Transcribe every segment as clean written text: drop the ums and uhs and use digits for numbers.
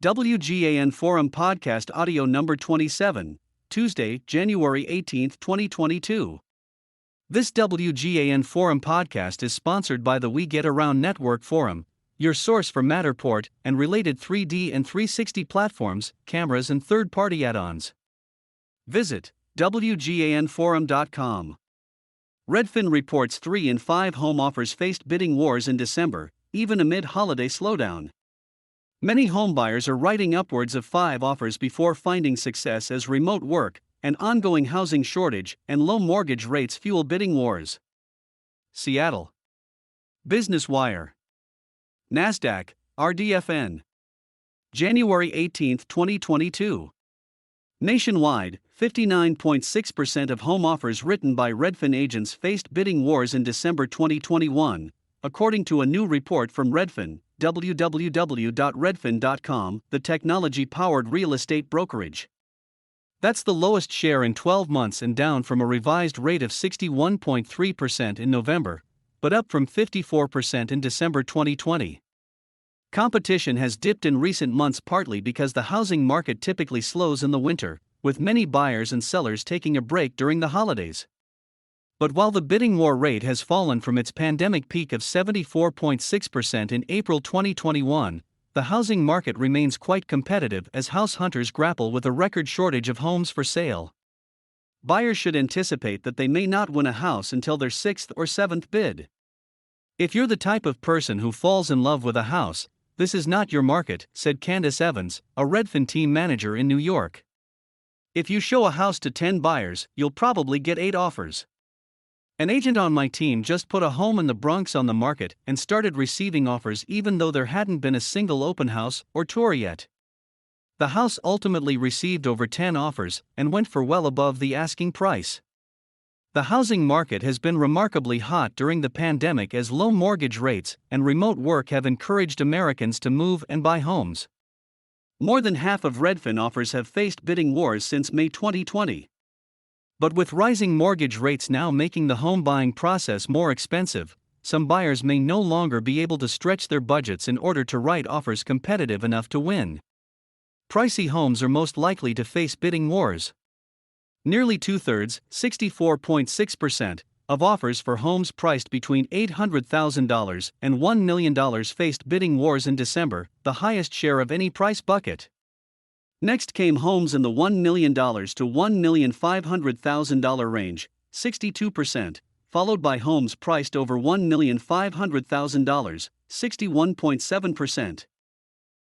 WGAN Forum Podcast Audio Number 27, Tuesday, January 18, 2022. This WGAN Forum podcast is sponsored by the We Get Around Network Forum, your source for Matterport and related 3D and 360 platforms, cameras, and third-party add-ons. Visit WGANforum.com. Redfin reports 3 in 5 home offers faced bidding wars in December, even amid holiday slowdown. Many homebuyers are writing upwards of 5 offers before finding success as remote work, an ongoing housing shortage, and low mortgage rates fuel bidding wars. Seattle. Business Wire. NASDAQ, RDFN. January 18, 2022. Nationwide, 59.6% of home offers written by Redfin agents faced bidding wars in December 2021, according to a new report from Redfin, www.redfin.com, the technology-powered real estate brokerage. That's the lowest share in 12 months and down from a revised rate of 61.3% in November, but up from 54% in December 2020. Competition has dipped in recent months partly because the housing market typically slows in the winter, with many buyers and sellers taking a break during the holidays. But while the bidding war rate has fallen from its pandemic peak of 74.6% in April 2021, the housing market remains quite competitive as house hunters grapple with a record shortage of homes for sale. Buyers should anticipate that they may not win a house until their 6th or 7th bid. If you're the type of person who falls in love with a house, this is not your market, said Candace Evans, a Redfin team manager in New York. If you show a house to 10 buyers, you'll probably get 8 offers. An agent on my team just put a home in the Bronx on the market and started receiving offers even though there hadn't been a single open house or tour yet. The house ultimately received over 10 offers and went for well above the asking price. The housing market has been remarkably hot during the pandemic as low mortgage rates and remote work have encouraged Americans to move and buy homes. More than half of Redfin offers have faced bidding wars since May 2020. But with rising mortgage rates now making the home buying process more expensive, some buyers may no longer be able to stretch their budgets in order to write offers competitive enough to win. Pricey homes are most likely to face bidding wars. Nearly 2/3, 64.6%, of offers for homes priced between $800,000 and $1 million faced bidding wars in December, the highest share of any price bucket. Next came homes in the $1 million to $1,500,000 range, 62%, followed by homes priced over $1,500,000, 61.7%.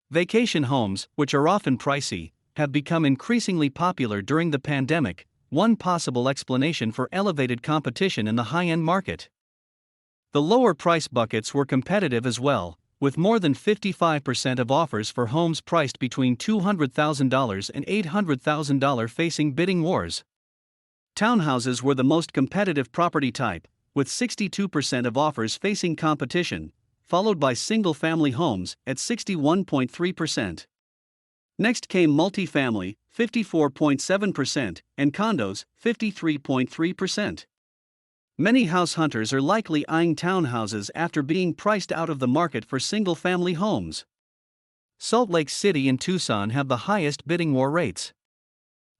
Vacation homes, which are often pricey, have become increasingly popular during the pandemic, one possible explanation for elevated competition in the high-end market. The lower price buckets were competitive as well, with more than 55% of offers for homes priced between $200,000 and $800,000 facing bidding wars. Townhouses were the most competitive property type, with 62% of offers facing competition, followed by single-family homes at 61.3%. Next came multifamily, 54.7%, and condos, 53.3%. Many house hunters are likely eyeing townhouses after being priced out of the market for single-family homes. Salt Lake City and Tucson have the highest bidding war rates.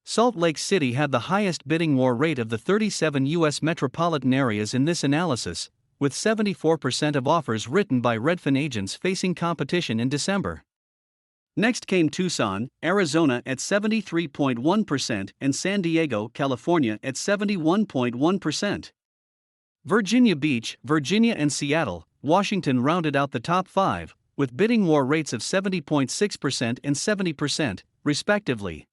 Salt Lake City had the highest bidding war rate of the 37 U.S. metropolitan areas in this analysis, with 74% of offers written by Redfin agents facing competition in December. Next came Tucson, Arizona at 73.1% and San Diego, California at 71.1%. Virginia Beach, Virginia and Seattle, Washington rounded out the top 5, with bidding war rates of 70.6% and 70%, respectively.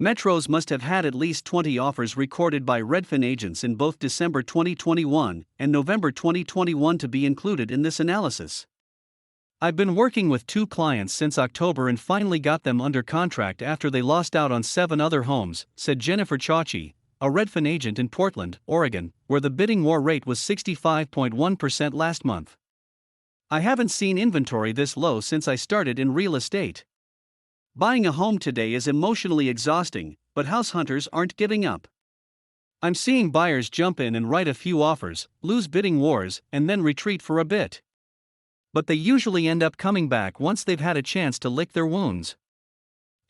Metros must have had at least 20 offers recorded by Redfin agents in both December 2021 and November 2021 to be included in this analysis. I've been working with 2 clients since October and finally got them under contract after they lost out on 7 other homes, said Jennifer Chachi, a Redfin agent in Portland, Oregon, where the bidding war rate was 65.1% last month. I haven't seen inventory this low since I started in real estate. Buying a home today is emotionally exhausting, but house hunters aren't giving up. I'm seeing buyers jump in and write a few offers, lose bidding wars, and then retreat for a bit. but they usually end up coming back once they've had a chance to lick their wounds.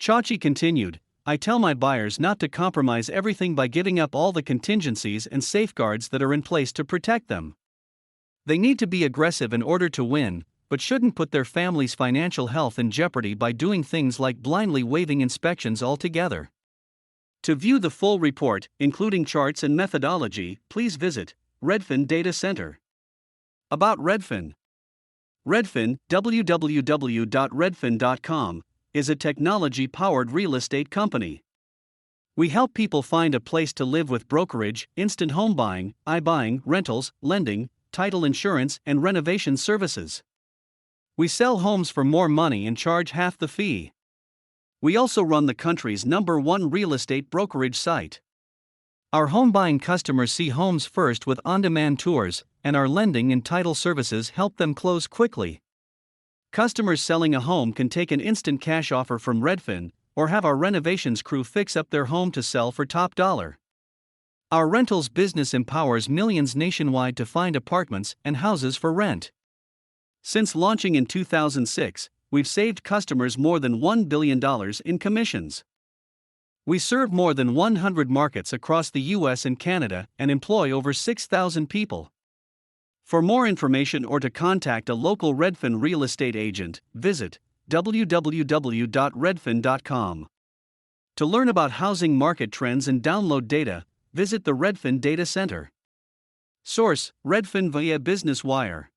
Chachi continued, I tell my buyers not to compromise everything by giving up all the contingencies and safeguards that are in place to protect them. They need to be aggressive in order to win, but shouldn't put their family's financial health in jeopardy by doing things like blindly waiving inspections altogether. To view the full report, including charts and methodology, please visit Redfin Data Center. About Redfin. Redfin, www.redfin.com, is a technology-powered real estate company. We help people find a place to live with brokerage, instant home buying, iBuying, rentals, lending, title insurance, and renovation services. We sell homes for more money and charge half the fee. We also run the country's #1 real estate brokerage site. Our home buying customers see homes first with on-demand tours, and our lending and title services help them close quickly. Customers selling a home can take an instant cash offer from Redfin, or have our renovations crew fix up their home to sell for top dollar. Our rentals business empowers millions nationwide to find apartments and houses for rent. Since launching in 2006, we've saved customers more than $1 billion in commissions. We serve more than 100 markets across the US and Canada and employ over 6,000 people. For more information or to contact a local Redfin real estate agent, visit www.redfin.com. To learn about housing market trends and download data, visit the Redfin Data Center. Source: Redfin via Business Wire.